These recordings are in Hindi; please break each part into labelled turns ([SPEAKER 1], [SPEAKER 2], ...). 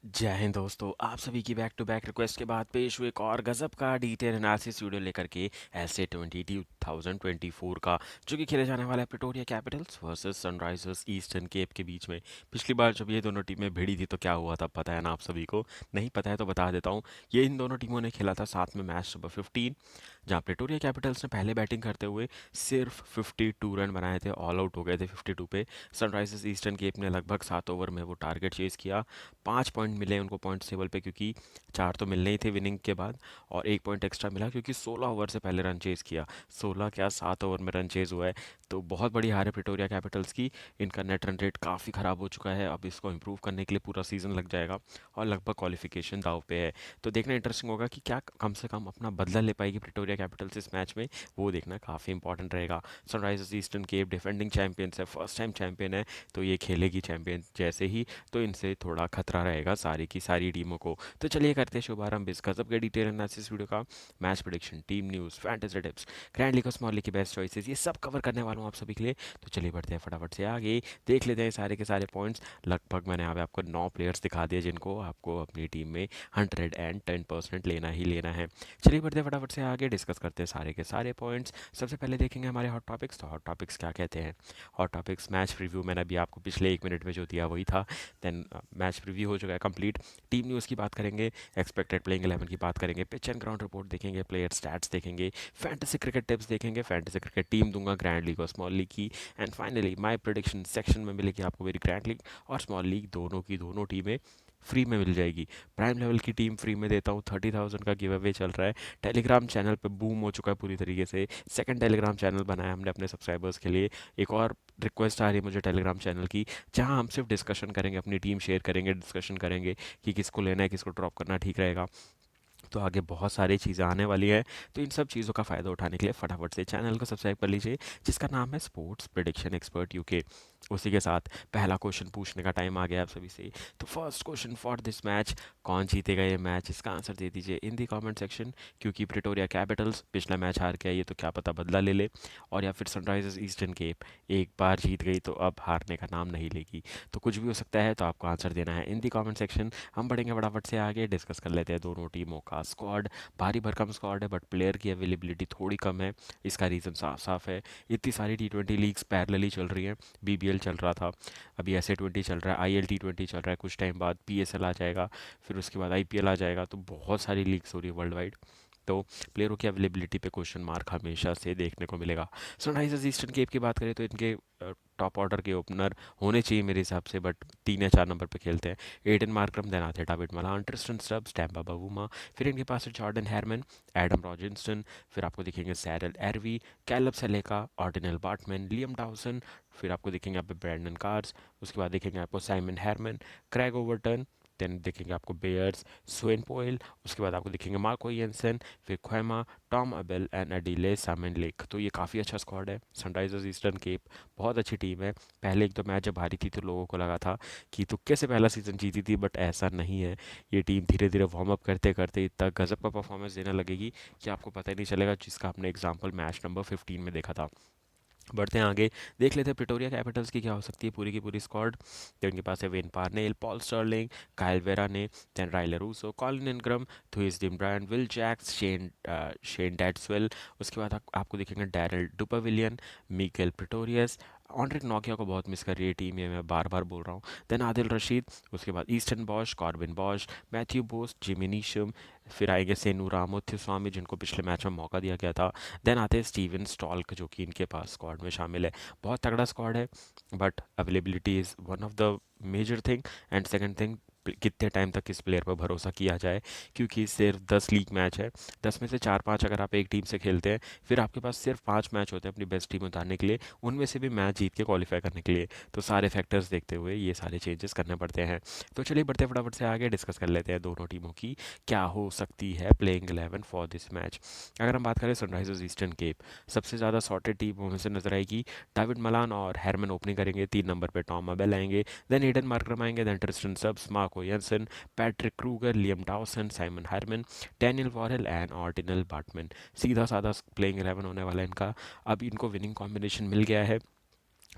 [SPEAKER 1] जय हिंद दोस्तों, आप सभी की बैक टू बैक रिक्वेस्ट के बाद पेश हुए एक और गजब का डिटेल एनालिसिस वीडियो लेकर के ऐसे 2024 का जो कि खेले जाने वाला है Pretoria Capitals versus Sunrisers Eastern Cape के बीच में। पिछली बार जब ये दोनों टीमें भिड़ी थी तो क्या हुआ था पता है ना आप सभी को? नहीं पता है तो बता देता हूँ। ये इन दोनों टीमों ने खेला था साथ में मैच नंबर 15, जहाँ प्रिटोरिया कैपिटल्स ने पहले बैटिंग करते हुए सिर्फ 52 रन बनाए थे, ऑल आउट हो गए थे 52 पे। सनराइजर्स ईस्टर्न केप ने लगभग 7 ओवर में वो टारगेट चेज किया। 5 पॉइंट मिले उनको पॉइंट्स टेबल पे, क्योंकि चार तो मिलने ही थे विनिंग के बाद, और एक पॉइंट एक्स्ट्रा मिला क्योंकि 16 ओवर से पहले रन चेज किया। 16 क्या 7 ओवर में रन चेज हुआ है। तो बहुत बड़ी हार है प्रिटोरिया कैपिटल्स की। इनका नेट रन रेट काफ़ी ख़राब हो चुका है, अब इसको इम्प्रूव करने के लिए पूरा सीज़न लग जाएगा और लगभग क्वालिफिकेशन दाव पे है। तो देखना इंटरेस्टिंग होगा कि क्या कम से कम अपना बदला ले पाएगी प्रिटोरिया कैपिटल्स इस मैच में, वो देखना काफ़ी इंपॉर्टेंट रहेगा। Sunrisers Eastern Cape defending champions है, फर्स्ट टाइम चैंपियन है, तो ये खेलेगी चैंपियन जैसे ही, तो इनसे थोड़ा खतरा रहेगा सारी की सारी टीमों को। तो चलिए करते हैं शुभारंभ इस गजब के डिटेल एनालिसिस वीडियो का। Match prediction, team news, fantasy tips, grand league और स्मॉल लीग की बेस्ट चॉइसेस, ये सब कवर करने वाला हूँ आप सभी के लिए। तो चलिए बढ़ते हैं फटाफट से आगे, देख लेते हैं सारे के सारे पॉइंट्स। लगभग मैंने यहाँ पे आपको 9 प्लेयर्स दिखा दिए जिनको आपको अपनी टीम में 110% लेना ही लेना है। चलिए बढ़ते हैं फटाफट से आगे, डिस्कस करते हैं सारे के सारे पॉइंट्स। सबसे पहले देखेंगे हमारे हॉट टॉपिक्स। तो हॉट टॉपिक्स क्या कहते हैं? हॉट टॉपिक्स मैच रिव्यू मैंने अभी आपको पिछले 1 मिनट में जो दिया वही था। देन मैच रिव्यू हो चुका है कंप्लीट। टीम न्यूज़ की बात करेंगे, एक्सपेक्टेड प्लेइंग 11 की बात करेंगे, पिच एंड ग्राउंड रिपोर्ट देखेंगे, प्लेयर स्टैट्स देखेंगे, फैंटेसी क्रिकेट टिप्स देखेंगे, फैंटेसी क्रिकेट टीम दूंगा ग्रैंड लीग और स्मॉल लीग की, and finally my prediction section में मिलेगी आपको मेरी ग्रैंड लीग और स्मॉल लीग दोनों की दोनों टीमें फ्री में मिल जाएगी। प्राइम लेवल की टीम फ्री में देता हूँ, 30,000 का गिव अवे चल रहा है। टेलीग्राम चैनल पे बूम हो चुका है पूरी तरीके से, सेकंड टेलीग्राम चैनल बनाया हमने अपने सब्सक्राइबर्स के लिए। एक और रिक्वेस्ट आ रही है मुझे टेलीग्राम चैनल की, जहां हम सिर्फ डिस्कशन करेंगे, अपनी टीम शेयर करेंगे, डिस्कशन करेंगे कि किसको लेना है, किसको ड्रॉप करना ठीक रहेगा। तो आगे बहुत सारी चीज़ें आने वाली है, तो इन सब चीज़ों का फ़ायदा उठाने के लिए फटाफट से चैनल को सब्सक्राइब कर लीजिए, जिसका नाम है स्पोर्ट्स प्रिडिक्शन एक्सपर्ट यूके। उसी के साथ पहला क्वेश्चन पूछने का टाइम आ गया आप सभी से। तो first question for this match, कौन जीतेगा ये मैच, इसका आंसर दे दीजिए इन दी कमेंट सेक्शन। क्योंकि प्रिटोरिया कैपिटल्स पिछला मैच हार के आई है, तो क्या पता बदला ले ले, और या फिर सनराइजर्स ईस्टर्न केप एक बार जीत गई तो अब हारने का नाम नहीं लेगी। तो कुछ भी हो सकता है, तो आपको आंसर देना है इन दी कमेंट सेक्शन। हम बढ़ेंगे फटाफट से आगे, डिस्कस कर लेते हैं दोनों टीमों का स्क्वाड। भारी भरकम स्क्वाड है, बट प्लेयर की अवेलेबिलिटी थोड़ी कम है। इसका रीज़न साफ साफ है, इतनी सारी T20 लीग्स पैरेलली चल रही हैं। BBL चल रहा था, अभी SA20 चल रहा है, ILT20 चल रहा है, कुछ टाइम बाद PSL आ जाएगा, फिर उसके बाद IPL आ जाएगा, तो बहुत सारी लीग्स हो रही है वर्ल्ड वाइड। तो प्लेयरों की अवेलेबिलिटी पे क्वेश्चन मार्क हमेशा से देखने को मिलेगा। सनराइजर्स ईस्टर्न केप की बात करें तो इनके टॉप ऑर्डर के ओपनर होने चाहिए मेरे हिसाब से, बट 3 या 4 नंबर पे खेलते हैं। एडन मार्करम, देन आते हैं David Malan, Tristan Stubbs, Tampa बावूमा, फिर इनके पास है जॉर्डन हैरमन, एडम रॉजिंस्टन, फिर आपको दिखेंगे Sarel Erwee, Kaleb Seleka, Ottniel Baartman, Liam Dawson, फिर आपको दिखेंगे यहाँ पे ब्रैंडन कार्स, उसके बाद दिखेंगे आपको साइमन हैरमन, क्रैग ओवर्टन, देन दिखेंगे आपको बेयर्स, स्वेन पोयल, उसके बाद आपको दिखेंगे मार्को येंसन, फिर Kwena, Tom Abell and Andile Simelane. तो ये काफ़ी अच्छा स्क्वाड है। सनराइजर्स ईस्टर्न केप बहुत अच्छी टीम है। पहले एक दो मैच जब हारी थी तो लोगों को लगा था कि तुक्के से पहला सीज़न जीती थी, बट ऐसा नहीं है। ये टीम धीरे धीरे वार्म अप करते करते इतना गजब का परफॉर्मेंस देने लगेगी कि आपको पता ही नहीं चलेगा, जिसका आपने एग्जाम्पल मैच नंबर 15 में देखा था। बढ़ते हैं आगे, देख लेते हैं प्रिटोरिया कैपिटल्स की क्या हो सकती है पूरी की पूरी स्क्वाड। तो इनके पास है Wayne Parnell, Paul Stirling, Kyle Verreynne, then Rilee Rossouw, Colin Ingram, थुइस डिम्ब्रांड, विल जैक्स, शेन डैट्सवेल, उसके बाद आपको दिखेंगे Daryn Dupavillon, Migael Pretorius, Anrich नोकिया को बहुत मिस कर रही है टीम, ये मैं बार बार बोल रहा हूँ, देन आदिल रशीद, उसके बाद eastern Bosch, Corbin Bosch, Matthew boast, Jimmy Neesham, फिर आएंगे सेनू रामोथ्यु स्वामी जिनको पिछले मैच में मौका दिया गया था, देन आते हैं स्टीवन स्टॉल्क जो कि इनके पास स्क्वाड में शामिल है। बहुत तगड़ा स्क्वाड है, but availability is one of the major thing. And second thing, कितने टाइम तक किस प्लेयर पर भरोसा किया जाए, क्योंकि सिर्फ 10 लीग मैच है, 10 में से 4-5 अगर आप एक टीम से खेलते हैं, फिर आपके पास सिर्फ 5 मैच होते हैं अपनी बेस्ट टीम उतारने के लिए, उनमें से भी मैच जीत के क्वालिफाई करने के लिए। तो सारे फैक्टर्स देखते हुए ये सारे चेंजेस करने पड़ते हैं। तो चलिए बढ़ते फटाफट से आगे, डिस्कस कर लेते हैं दोनों टीमों की क्या हो सकती है प्लेइंग 11 फॉर दिस मैच। अगर हम बात करें सनराइजर्स ईस्टर्न केप, सबसे ज़्यादा सॉर्टेड टीम में से नजर आएगी। डेविड मलान और हैरमन ओपनिंग करेंगे, 3 नंबर पे टॉम अबेल आएंगे, देन एडन मार्करम आएंगे, then Tristan Stubbs, Marco Jansen, Patrick Kruger, Liam Dawson, Simon Harmer, Daniel Worrall and Ottniel Baartman. सीधा साधा प्लेइंग 11 होने वाला है इनका। अब इनको विनिंग कॉम्बिनेशन मिल गया है,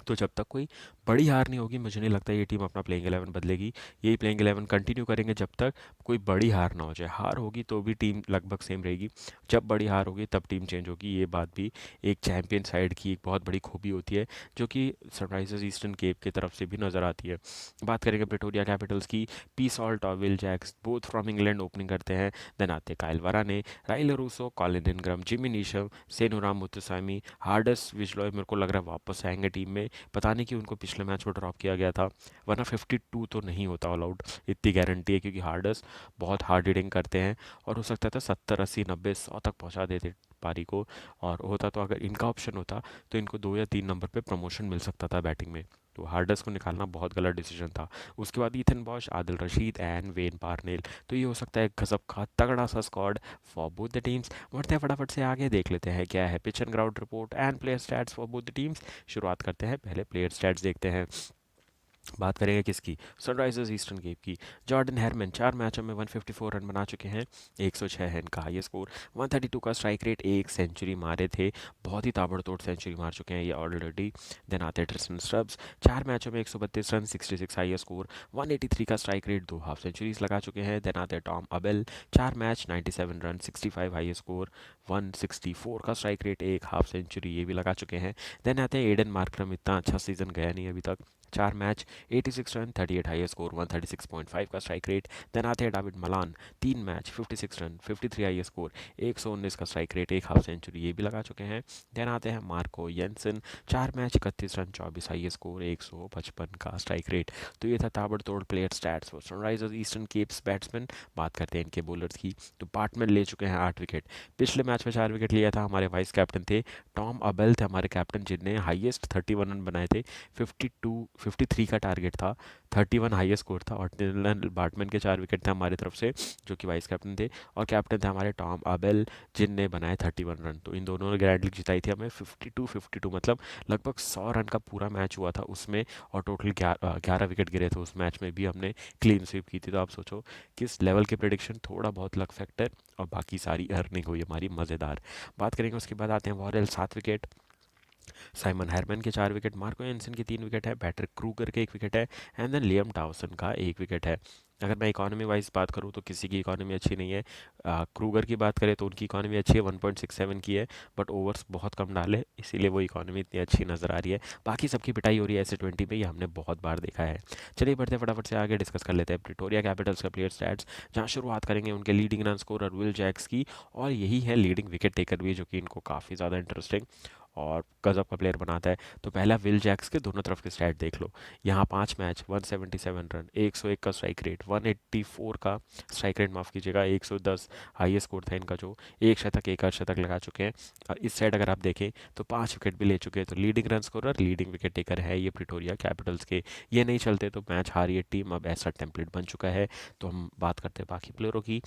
[SPEAKER 1] तो जब तक कोई बड़ी हार नहीं होगी मुझे नहीं लगता ये टीम अपना प्लेइंग 11 बदलेगी। यही प्लेइंग 11 कंटिन्यू करेंगे जब तक कोई बड़ी हार ना हो जाए। हार होगी तो भी टीम लगभग सेम रहेगी, जब बड़ी हार होगी तब टीम चेंज होगी। ये बात भी एक चैंपियन साइड की एक बहुत बड़ी खूबी होती है, जो कि सनराइजर्स ईस्टर्न केप की तरफ से भी नज़र आती है। बात करेंगे प्रिटोरिया कैपिटल्स की, पी सॉल्ट और Will Jacks both from England opening करते हैं। देन आते Kyle Verreynne, Rilee Rossouw, Colin Ingram, Jimmy Neesham, Senuran Muthusamy, Hardus विजलॉय मेरे को लग रहा है वापस आएंगे टीम में। पता नहीं कि उनको पिछले मैच में ड्रॉप किया गया था, वरना 52 तो नहीं होता ऑल आउट, इतनी गारंटी है, क्योंकि हार्डर्स बहुत हार्ड हिटिंग करते हैं और हो सकता था 70 80 90 100 तक पहुंचा देते पारी को। और होता तो अगर इनका ऑप्शन होता तो इनको 2 या 3 नंबर पे प्रमोशन मिल सकता था बैटिंग में। तो हार्डर्स को निकालना बहुत गलत डिसीजन था। उसके बाद Ethan Bosch, Adil Rashid and Wayne Parnell, तो ये हो सकता है गजब का तगड़ा सा squad for both the teams. बढ़ते हैं फटाफट से आगे, देख लेते हैं क्या है pitch and ground report and player stats for both the teams. शुरुआत करते हैं, पहले प्लेयर स्टैट्स देखते हैं। बात करेंगे किसकी, सनराइजर्स ईस्टर्न केप की। जॉर्डन हेरमैन 4 मैचों में 154 रन बना चुके हैं, 106 है इनका हाईएस्ट स्कोर, 132 का स्ट्राइक रेट, एक सेंचुरी मारे थे, बहुत ही ताबड़तोड़ सेंचुरी मार चुके हैं ये ऑलरेडी। देन आते हैं ट्रिस्टन स्टब्स, 4 मैचों में 132 रन, 66 हाईएस्ट स्कोर, 183 का स्ट्राइक रेट, 2 हाफ सेंचुरीज लगा चुके हैं। देन आते हैं Tom अबेल, 4 match 97 run, 65 highest score, 164 का स्ट्राइक रेट, एक हाफ सेंचुरी ये भी लगा चुके हैं। देन आते हैं एडन मार्करम, इतना अच्छा सीजन गया नहीं अभी तक, 4 मैच 86 रन, 38 हाईएस्ट स्कोर, 136.5 का स्ट्राइक रेट। देन आते हैं David Malan, 3 match 56 run, 53 highest score, 119 का स्ट्राइक रेट, एक हाफ सेंचुरी ये भी लगा चुके हैं। देन आते हैं Marco Jansen, 4 match 31 run, 24 highest score, 155 का स्ट्राइक रेट। तो ये था ताबड़तोड़ player stats for Sunrisers eastern keeps batsman. बात करते हैं इनके बॉलर्स की, तो पार्टमैन ले चुके हैं 8 विकेट, पिछले मैच में 4 विकेट लिया था, हमारे वाइस कैप्टन थे। टॉम अबेल थे हमारे कैप्टन, जिनने हाईएस्ट 31 रन बनाए थे, 53 का टारगेट था, 31 हाईएस्ट स्कोर था। और टिलन बार्टमैन के 4 विकेट थे हमारी तरफ से, जो कि वाइस कैप्टन थे, और कैप्टन थे हमारे टॉम अबेल, जिनने बनाए 31 रन। तो इन दोनों ने ग्रैंड लीग जिताई थी हमें 52-52, मतलब लगभग 100 रन का पूरा मैच हुआ था उसमें, और टोटल 11 विकेट गिरे थे उस मैच में भी, हमने क्लीन स्वीप की थी। तो आप सोचो किस लेवल के प्रिडिक्शन, थोड़ा बहुत लक फैक्टर और बाकी सारी अर्निंग हुई हमारी मज़ेदार। बात करेंगे उसके बाद आते हैं वॉरेल, 7 विकेट, साइमन हैरमैन के 4 विकेट, मार्को एंसन के 3 विकेट है, बैटर क्रूगर के 1 विकेट है, एंड देन लियम टाउसन का 1 विकेट है। अगर मैं इकोनॉमी वाइज बात करूँ तो किसी की इकोनॉमी अच्छी नहीं है। क्रूगर की बात करें तो उनकी इकोनॉमी अच्छी है, 1.67 की है, बट ओवर्स बहुत कम डाले, इसीलिए वो इकोनॉमी इतनी अच्छी नज़र आ रही है। बाकी सबकी पिटाई हो रही है ऐसे 20 में, ये हमने बहुत बार देखा है। चलिए बढ़ते हैं फटाफट से आगे, डिस्कस कर लेते हैं प्रिटोरिया कैपिटल्स का प्लेयर स्टैट्स, जहाँ शुरुआत करेंगे उनके leading run scorer Will Jacks की, और यही है लीडिंग विकेट टेकर भी, जो कि इनको काफ़ी ज़्यादा इंटरेस्टिंग और गजब का प्लेयर बनाता है। तो पहला विल जैक्स के दोनों तरफ के स्टैट देख लो। यहाँ 5 मैच 177 रन, 101 का स्ट्राइक रेट, 184 का स्ट्राइक रेट, माफ़ कीजिएगा, 110 हाईएस्ट स्कोर था इनका, जो एक शतक एक अर्धशतक लगा चुके हैं। इस साइड अगर आप देखें तो 5 विकेट भी ले चुके हैं। तो leading run scorer, leading wicket taker है ये प्रिटोरिया कैपिटल्स के। ये नहीं चलते तो मैच हारी है टीम, अब ऐसा टेम्पलेट बन चुका है। तो हम बात करते हैं बाकी प्लेयरों की,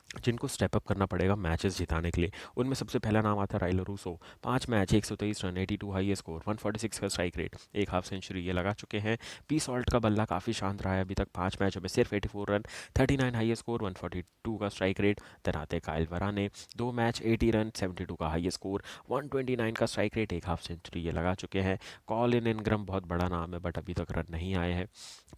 [SPEAKER 1] जिनको स्टेप अप करना पड़ेगा मैचेस जिताने के लिए। उनमें सबसे पहला नाम आता है Rilee Rossouw, 5 match 123 run, 82 high score, 146 का स्ट्राइक रेट, एक हाफ सेंचुरी ये लगा चुके हैं। पी सॉल्ट का बल्ला काफ़ी शांत रहा है अभी तक, 5 मैचों में सिर्फ 84 रन, 39 हाई स्कोर, 142 का स्ट्राइक रेट। देन आते काइल वराने, 2 मैच 80 रन, 72 का हाई स्कोर, 129 का स्ट्राइक रेट, एक हाफ सेंचुरी ये लगा चुके हैं। कॉलिन इनग्रम बहुत बड़ा नाम है, बट अभी तक रन नहीं आए हैं,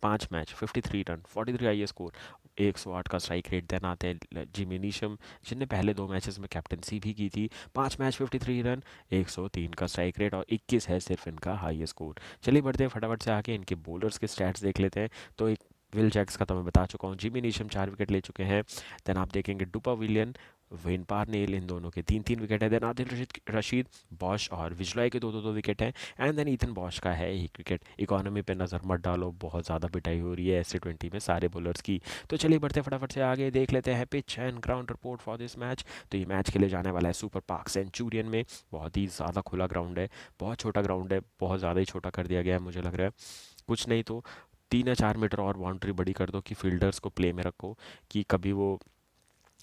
[SPEAKER 1] 5 मैच 53 रन, 43 हाई स्कोर, 108 का स्ट्राइक रेट। देन आते हैं जिमी नीशम, जिनने पहले 2 मैचेस में कैप्टनसी भी की थी, 5 मैच 53 रन, 103 का स्ट्राइक रेट, और 21 है सिर्फ इनका हाई स्कोर। चलिए बढ़ते हैं फटाफट से आके इनके बॉलर्स के स्टैट्स देख लेते हैं। तो एक विल जैक्स का तो मैं बता चुका हूँ, जिमी नीशम 4 विकेट ले चुके हैं। देन आप देखेंगे डुपा विलियन, वेन पार्नेल, इन दोनों के 3-3 विकेट है। देन आदिल रशीद, बॉश और विजलॉय के 2-2 विकेट हैं। एंड देन ईथन बॉश का है 1 विकेट। इकोनॉमी पे नज़र मत डालो, बहुत ज़्यादा पिटाई हो रही है ऐसे 20 में सारे बॉलर्स की। तो चलिए बढ़ते हैं फटाफट से आगे, देख लेते हैं pitch and ground report for this match. तो ये मैच खेले जाने वाला है सुपर पार्क सेंचुरियन में, बहुत ही ज़्यादा खुला ग्राउंड है, बहुत छोटा ग्राउंड है, बहुत ज़्यादा ही छोटा कर दिया गया है मुझे लग रहा है। कुछ नहीं तो 3 या 4 मीटर और बाउंड्री बड़ी कर दो कि फील्डर्स को प्ले में रखो, कि कभी वो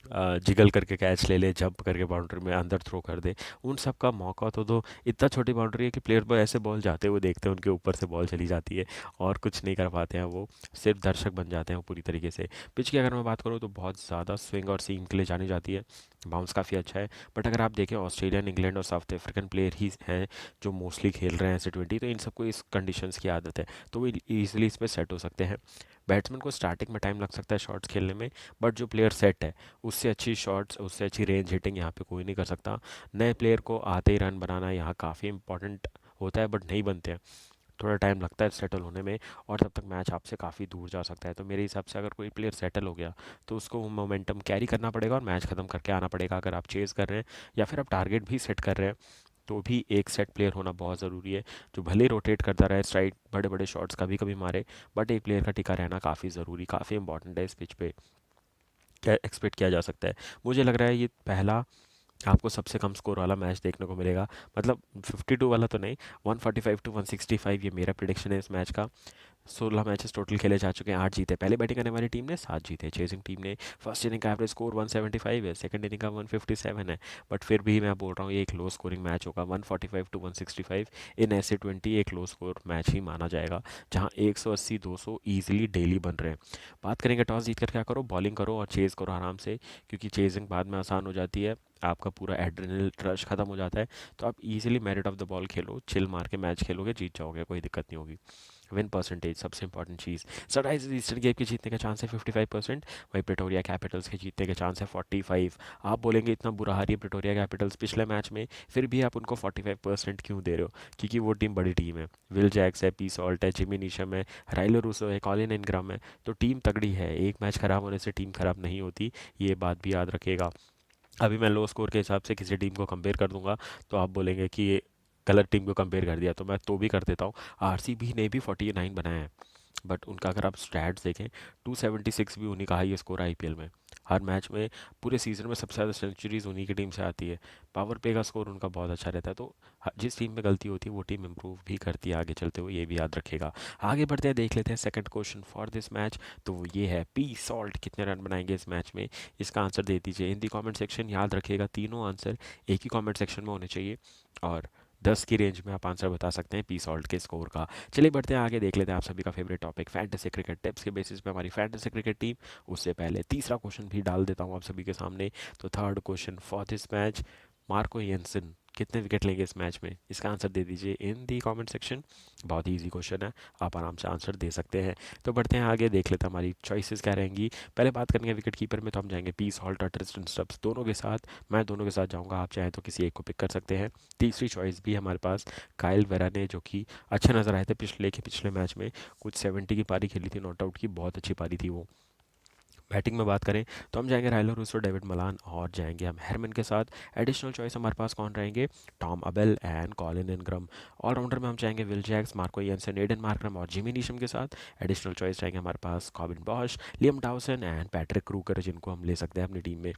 [SPEAKER 1] जिगल करके कैच ले ले, जंप करके बाउंड्री में अंदर थ्रो कर दे। उन सब का मौका तो दो। इतना छोटी बाउंड्री है कि प्लेयर पर ऐसे बॉल जाते हुए देखते हैं, उनके ऊपर से बॉल चली जाती है और कुछ नहीं कर पाते हैं वो, सिर्फ दर्शक बन जाते हैं वो पूरी तरीके से। पिच की अगर मैं बात करूँ तो बहुत ज़्यादा स्विंग और सीम के लिए जानी जाती है, बाउंस काफ़ी अच्छा है। बट अगर आप देखें, ऑस्ट्रेलियन, इंग्लैंड और साउथ अफ्रीकन प्लेयर ही हैं जो मोस्टली खेल रहे हैं ऐसे 20, तो इन सबको इस कंडीशंस की आदत है, तो वो ईजिली इस पर सेट हो सकते हैं। बैट्समैन को स्टार्टिंग में टाइम लग सकता है शॉट्स खेलने में, बट जो प्लेयर सेट है उससे अच्छी शॉट्स, उससे अच्छी रेंज हिटिंग यहाँ पे कोई नहीं कर सकता। नए प्लेयर को आते ही रन बनाना यहाँ काफ़ी इंपॉर्टेंट होता है, बट नहीं बनते हैं, थोड़ा टाइम लगता है सेटल होने में, और तब तक मैच आपसे काफ़ी दूर जा सकता है। तो मेरे हिसाब से अगर कोई प्लेयर सेटल हो गया तो उसको वो मोमेंटम कैरी करना पड़ेगा और मैच ख़त्म करके आना पड़ेगा। अगर आप चेज़ कर रहे हैं या फिर आप टारगेट भी सेट कर रहे हैं, तो भी एक सेट प्लेयर होना बहुत ज़रूरी है, जो भले ही रोटेट करता रहे, स्ट्राइक बड़े बड़े शॉट्स कभी कभी मारे, बट एक प्लेयर का टिका रहना काफ़ी ज़रूरी, काफ़ी इंपॉर्टेंट है इस पिच पे। क्या एक्सपेक्ट किया जा सकता है? मुझे लग रहा है ये पहला आपको सबसे कम स्कोर वाला मैच देखने को मिलेगा, मतलब 52 वाला तो नहीं, 145 to 165 ये मेरा प्रिडिक्शन है इस मैच का। 16 मैचेस टोटल खेले जा चुके हैं, 8 जीते। पहले बैटिंग करने वाली टीम ने 7 जीते, चेजिंग टीम ने फर्स्ट इनिंग का एवरेज स्कोर 175 है, सेकंड इनिंग का 157 है, बट फिर भी मैं बोल रहा हूँ ये एक लो स्कोरिंग मैच होगा। 145 to 165 इन ऐसे 20 एक लो स्कोर मैच ही माना जाएगा, जहाँ 180 200 ईजिली डेली बन रहे हैं। बात करेंगे टॉस जीत कर क्या करो, बॉलिंग करो और चेज़ करो आराम से, क्योंकि चेजिंग बाद में आसान हो जाती है, आपका पूरा एड्रेनल रश खत्म हो जाता है। तो आप easily merit of the ball Khelo, chill मार के मैच खेलोगे, जीत जाओगे, कोई दिक्कत नहीं होगी। विन परसेंटेज सबसे इंपॉर्टेंट चीज़। सनराइजर्स ईस्टर्न गेम के जीतने का चांस है 55%, वहीं प्रिटोरिया कैपिटल्स के जीतने के चांस है 45। आप बोलेंगे इतना बुरा हारी है प्रिटोरिया कैपिटल्स पिछले मैच में, फिर भी आप उनको 45% क्यों दे रहे हो? क्योंकि वो टीम बड़ी टीम है, विल जैक्स है, पी सॉल्ट है, जिमी नीशम है, राइलो रूसो है, कॉलिन इनग्राम है, तो टीम तगड़ी है। एक मैच खराब होने से टीम खराब नहीं होती, ये बात भी याद रखेगा। अभी मैं लो स्कोर के हिसाब से किसी टीम को कंपेयर कर दूंगा तो आप बोलेंगे कि ये गलत टीम को कंपेयर कर दिया, तो मैं तो भी कर देता हूँ। आरसीबी ने भी 49 बनाया है, बट उनका अगर आप स्टैट्स देखें, 276 भी उन्हीं का हाई स्कोर है आईपीएल में, हर मैच में। पूरे सीजन में सबसे ज़्यादा सेंचुरीज उन्हीं की टीम से आती है, पावर प्ले का स्कोर उनका बहुत अच्छा रहता है। तो जिस टीम में गलती होती है वो टीम इंप्रूव भी करती है आगे चलते हुए, ये भी याद रखेगा। आगे बढ़ते हैं, देख लेते हैं second question for this match, तो वो ये है, पी सॉल्ट कितने रन बनाएंगे इस मैच में? इसका आंसर दे दीजिए इन दी कमेंट सेक्शन। याद रखिएगा तीनों आंसर एक ही कमेंट सेक्शन में होने चाहिए, और 10 की रेंज में आप आंसर बता सकते हैं पी सॉल्ट के स्कोर का। चलिए बढ़ते हैं आगे, देख लेते हैं आप सभी का favourite topic, fantasy cricket tips के बेसिस पे हमारी फैंटेसी क्रिकेट टीम। उससे पहले तीसरा क्वेश्चन भी डाल देता हूँ आप सभी के सामने। तो third question for this match, Marco Jansen कितने विकेट लेंगे इस मैच में? इसका आंसर दे दीजिए इन दी कमेंट सेक्शन। बहुत ही ईजी क्वेश्चन है, आप आराम से आंसर दे सकते हैं। तो बढ़ते हैं आगे, देख लेते हैं हमारी चॉइसेस क्या रहेंगी। पहले बात करेंगे विकेट कीपर में, तो हम जाएंगे पी सॉल्ट और ट्रिस्टन स्टब्स दोनों के साथ। मैं दोनों के साथ जाऊंगा, आप चाहें तो किसी एक को पिक कर सकते हैं। तीसरी चॉइस भी हमारे पास काइल वेरा ने, जो कि अच्छे नजर आए थे पिछले मैच में, कुछ 70 की पारी खेली थी, नॉट आउट की, बहुत अच्छी पारी थी वो। बैटिंग में बात करें तो हम जाएंगे राइलो रूसो, डेविड मलान, और जाएंगे हम हेरमन के साथ। एडिशनल चॉइस हमारे पास कौन रहेंगे? Tom Abell and Colin Ingram. Allrounder में हम चाहेंगे Will Jacks, Marco Jansen, Aiden Markram और जिमी नीशम के साथ। एडिशनल चॉइस रहेंगे हमारे पास Corbin Bosch, Liam Dawson and Patrick Kruger, जिनको हम ले सकते हैं अपनी टीम में।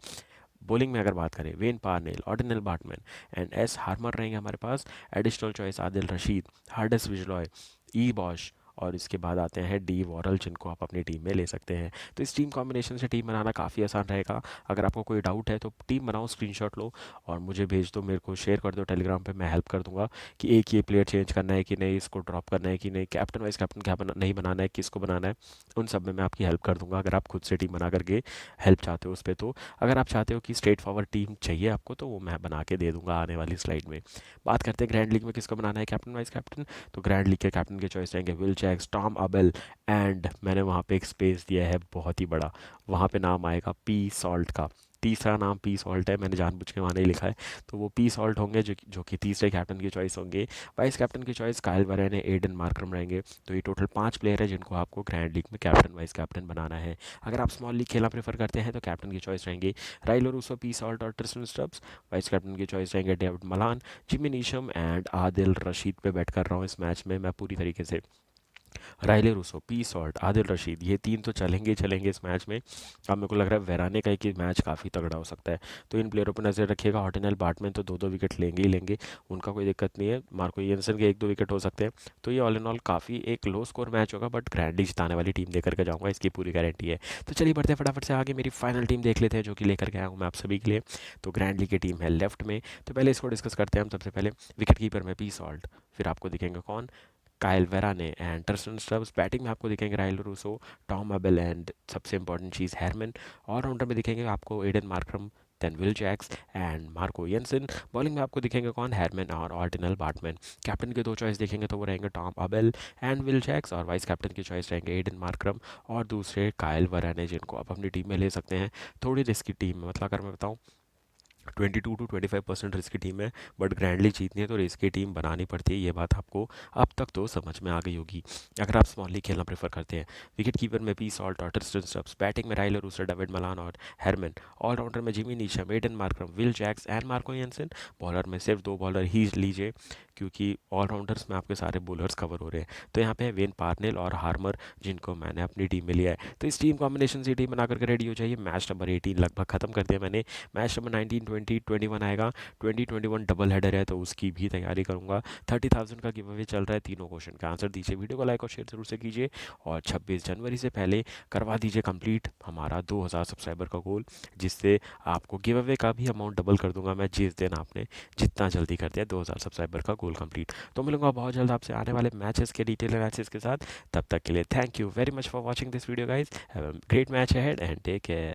[SPEAKER 1] बॉलिंग में अगर बात करें, Wayne Parnell, Ottniel Baartman and S Harmer रहेंगे हमारे पास। Additional choice Adil Rashid, Hardus विजलॉय, ई बॉश, और इसके बाद आते हैं डी वॉरल, जिनको आप अपनी टीम में ले सकते हैं। तो इस टीम कॉम्बिनेशन से टीम बनाना काफ़ी आसान रहेगा। अगर आपको कोई डाउट है तो टीम बनाओ, स्क्रीनशॉट लो और मुझे भेज दो, मेरे को शेयर कर दो टेलीग्राम पे, मैं हेल्प कर दूंगा कि एक ये प्लेयर चेंज करना है कि नहीं, इसको ड्रॉप करना है कि नहीं, कैप्टन वाइस कैप्टन क्या नहीं बनाना है, किसको बनाना है, उन सब में मैं आपकी हेल्प कर दूंगा, अगर आप खुद से टीम बना करके हेल्प चाहते हो उस पर तो। अगर आप चाहते हो कि स्ट्रेट फॉरवर्ड टीम चाहिए आपको, तो वो मैं बना के दे दूंगा आने वाली स्लाइड में। बात करते हैं ग्रैंड लीग में किसको बनाना है कैप्टन वाइस कैप्टन। तो ग्रैंड लीग के कैप्टन के चॉइस रहेंगे Will Jacks, Tom Abell and मैंने वहाँ पे एक स्पेस दिया है बहुत ही बड़ा, वहाँ पे नाम आएगा पी सॉल्ट का। तीसरा नाम पी सॉल्ट है, मैंने जानबूझ के वहाँ नहीं लिखा है, तो वो पी सॉल्ट होंगे जो कि तीसरे कैप्टन की चॉइस होंगे। वाइस कैप्टन की choice Kyle Verreynne, Aiden Markram रहेंगे। तो ये टोटल 5 प्लेयर है जिनको आपको ग्रैंड लीग में कैप्टन वाइस कैप्टन बनाना है। अगर आप स्मॉल लीग खेलना प्रेफर करते हैं तो कैप्टन की चॉइस रहेंगे राइलो रूसो, पी सॉल्ट और ट्रिस्टन स्टब्स। वाइस कैप्टन की चॉइस रहेंगे David Malan, Jimmy Neesham and Adil Rashid पे बैट कर रहा हूँ इस मैच में मैं पूरी तरीके से। Rilee Rossouw, P Salt, Adil Rashid, ये तीन तो चलेंगे ही चलेंगे इस मैच में। अब मेरे को लग रहा है वेराने का कि मैच काफ़ी तगड़ा हो सकता है। तो इन प्लेयरों पर नज़र रखिएगा। हॉटिनल बाटमैन तो दो दो विकेट लेंगे ही लेंगे, उनका कोई दिक्कत नहीं है। मार्को येंसन के एक दो विकेट हो सकते हैं। तो ये ऑल इन ऑल काफ़ी एक लो स्कोर मैच होगा, बट ग्रैंडली जिताने वाली टीम लेकर के जाऊँगा, इसकी पूरी गारंटी है। तो चलिए बढ़ते हैं फटाफट से आगे, मेरी फाइनल टीम देख लेते हैं जो कि लेकर के आया हूँ मैं आप सभी के लिए। तो ग्रैंडली की टीम है लेफ्ट में। तो पहले इसको डिस्कस करते हैं हम। सबसे पहले विकेट कीपर में पी सॉल्ट, फिर आपको दिखेंगे कौन, Kyle Verreynne and Tristan Stubbs. Batting में आपको दिखेंगे Rilee Rossouw, Tom Abell and सबसे इंपॉर्टेंट चीज़ हेरमन। ऑलराउंडर में दिखेंगे आपको Aiden Markram, then Will Jacks and Marco Jansen. Bowling में आपको दिखेंगे कौन, हेरमन और ऑर्डिनल बार्टमैन। कैप्टन के दो चॉइस देखेंगे तो वो रहेंगे Tom Abell and Will Jacks, और वाइस कैप्टन की चॉइस रहेंगे एडन मार्क्रम और दूसरे काइल वराने, जिनको आप अपनी टीम में ले सकते हैं। थोड़ी रिस्की टीम है, मतलब अगर मैं बताऊँ 22 to 25% रिस्क की टीम है, बट ग्रैंडली जीतनी है तो रिस्क की टीम बनानी पड़ती है। ये बात आपको अब तक तो समझ में आ गई होगी अगर आप स्मॉल लीग खेलना प्रेफर करते हैं। विकेट कीपर में पी सॉल्ट और टर्स्टन स्टब्स, बैटिंग में राइलर रूसर, डेविड मलान और हेरमन। ऑलराउंडर में Jimmy Neesham, Aiden Markram, Will Jacks and Marco Jansen. Bowler में सिर्फ दो बॉलर ही लीजिए, क्योंकि ऑलराउंडर्स में आपके सारे बॉलर्स कवर हो रहे हैं। तो यहाँ पे है वेन पार्नेल और हार्मर, जिनको मैंने अपनी टीम में लिया है। तो इस टीम कॉम्बिनेशन से टीम बना करके रेडी हो जाइए। मैच नंबर 18 लगभग खत्म कर दिया मैंने। मैच नंबर 19, 20, 21 आएगा। 2021 डबल हेडर है, तो उसकी भी तैयारी करूंगा। 30,000 का गिव अवे चल रहा है, तीनों क्वेश्चन का आंसर दीजिए। वीडियो को लाइक और शेयर जरूर से कीजिए, और 26 जनवरी से पहले करवा दीजिए कंप्लीट हमारा 2000 सब्सक्राइबर का गोल, जिससे आपको गिव अवे का भी अमाउंट डबल कर दूंगा मैं जिस दिन आपने जितना जल्दी कर दिया 2000 सब्सक्राइबर का गोल कंप्लीट। तो मिलूंगा बहुत जल्द आपसे आने वाले मैचेस के डिटेल एनालिसिस के साथ। तब तक के लिए thank you very much for watching this video guys. Have a great match ahead and take care.